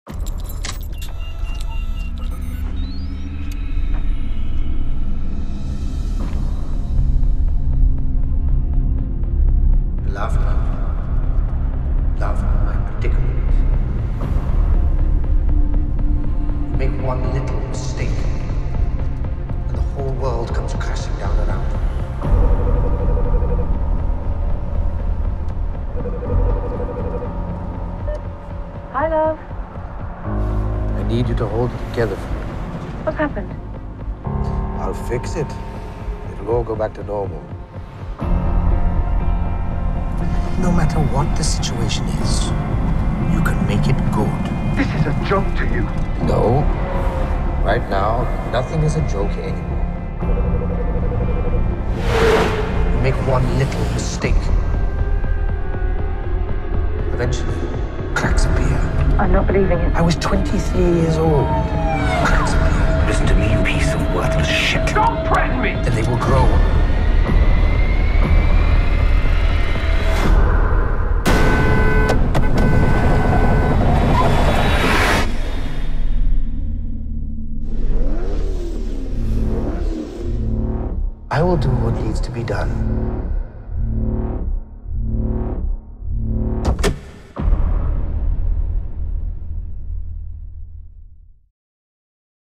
Love my predicament. You make one little mistake, and the whole world comes crashing down around you. Hi, love. I need you to hold it together for me. What's happened? I'll fix it. It'll all go back to normal. No matter what the situation is, you can make it good. This is a joke to you. No. Right now, nothing is a joke anymore. You make one little mistake. Eventually, cracks appear. I'm not believing it. I was 23 years old. Cracks appear. Listen to me, you piece of worthless shit. Don't threaten me! Then they will grow. I will do what needs to be done.